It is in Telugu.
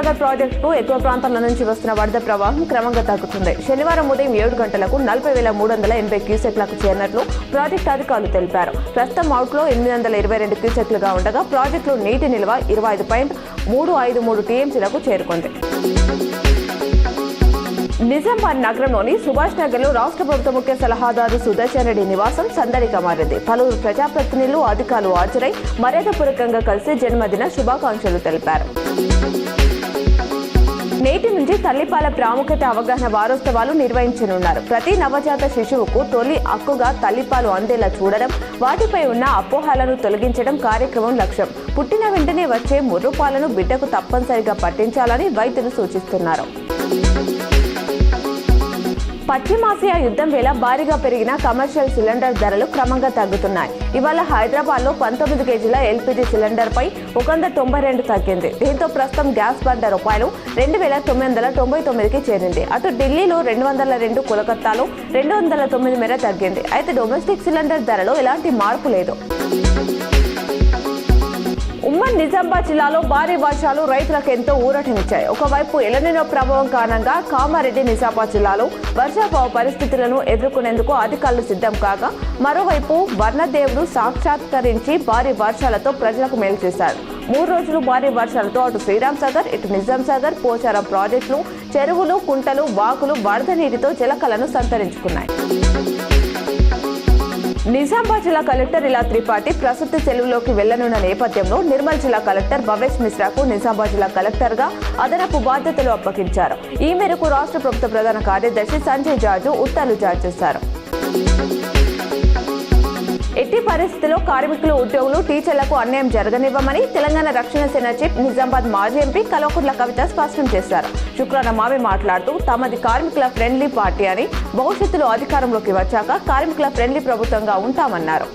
సాగర్ ప్రాజెక్టుకు ఎక్కువ ప్రాంతాల నుంచి వస్తున్న వరద ప్రవాహం క్రమంగా తగ్గుతుంది. శనివారం ఉదయం 7 గంటలకు 40,380 క్యూసెక్లకు చేరినట్లు ప్రాజెక్టు అధికారులు తెలిపారు. ప్రస్తుతం అవుట్లో 822 క్యూసెక్లుగా ఉండగా ప్రాజెక్టులో నీటి నిల్వ 25.353 టీఎంసీలకు చేరుకుంది. నిజామాబాద్ నగరంలోని సుభాష్ నగర్లో రాష్ట్ర ప్రభుత్వ ముఖ్య సలహాదారు సుదర్శన్ రెడ్డి నివాసం సందడిగా మారింది. పలువురు ప్రజాప్రతినిధులు, అధికారులు హాజరై మర్యాదపూర్వకంగా కలిసి జన్మదిన శుభాకాంక్షలు తెలిపారు. నేటి నుంచి తల్లిపాల ప్రాముఖ్యత అవగాహన వారోత్సవాలు నిర్వహించనున్నారు. ప్రతి నవజాత శిశువుకు తొలి హక్కుగా తల్లిపాలు అందేలా చూడడం, వాటిపై ఉన్న అపోహలను తొలగించడం కార్యక్రమం లక్ష్యం. పుట్టిన వెంటనే వచ్చే ముర్రుపాలను బిడ్డకు తప్పనిసరిగా పట్టించాలని వైద్యులు సూచిస్తున్నారు. పశ్చిమాసియా యుద్ధం వేళ భారీగా పెరిగిన కమర్షియల్ సిలిండర్ ధరలు క్రమంగా తగ్గుతున్నాయి. ఇవాళ హైదరాబాద్లో 19 కేజీల ఎల్పీజీ సిలిండర్పై 192 తగ్గింది. దీంతో ప్రస్తుతం గ్యాస్ బండ రూపాయలు 2,999కి చేరింది. అటు ఢిల్లీలో 202, కోలకత్తాలో 209 మేర తగ్గింది. అయితే డొమెస్టిక్ సిలిండర్ ధరలో ఎలాంటి మార్పు లేదు. ఉమ్మడి నిజామాబాద్ జిల్లాలో భారీ వర్షాలు రైతులకు ఎంతో ఊరటనిచ్చాయి. ఒకవైపు ఎలనినో ప్రభావం కారణంగా కామారెడ్డి, నిజామాబాద్ జిల్లాలో వర్షాభావ పరిస్థితులను ఎదుర్కొనేందుకు అధికారులు సిద్ధం కాగా, మరోవైపు వర్ణదేవుడు సాక్షాత్కరించి భారీ వర్షాలతో ప్రజలకు మేలు చేశారు. 3 రోజులు భారీ వర్షాలతో అటు శ్రీరామ్ సాగర్, ఇటు నిజాం సాగర్, పోచారం ప్రాజెక్టులు, చెరువులు, కుంటలు, వాగులు వరద నీటితో జలకలను సంతరించుకున్నాయి. నిజామాబాద్ జిల్లా కలెక్టర్ ఇలా త్రిపాఠి ప్రసూతి సెలవులోకి వెళ్లనున్న నేపథ్యంలో నిర్మల్ జిల్లా కలెక్టర్ భవేష్ మిశ్రాకు నిజామాబాద్ జిల్లా కలెక్టర్గా అదనపు బాధ్యతలు అప్పగించారు. ఈ మేరకు రాష్ట్ర ప్రభుత్వ ప్రధాన కార్యదర్శి సంజయ్ జార్జు ఉత్తర్వులు జారీ చేశారు. ఎట్టి పరిస్థితుల్లో కార్మికులు, ఉద్యోగులు, టీచర్లకు అన్యాయం జరగనివ్వమని తెలంగాణ రక్షణ సేన చీఫ్, నిజామాబాద్ మాజీ ఎంపీ కల్వకుంట్ల కవిత స్పష్టం చేశారు. శుక్రవారం ఆమె మాట్లాడుతూ తమది కార్మికుల ఫ్రెండ్లీ పార్టీ అని, భవిష్యత్తులో అధికారంలోకి వచ్చాక కార్మికుల ఫ్రెండ్లీ ప్రభుత్వంగా ఉంటామన్నారు.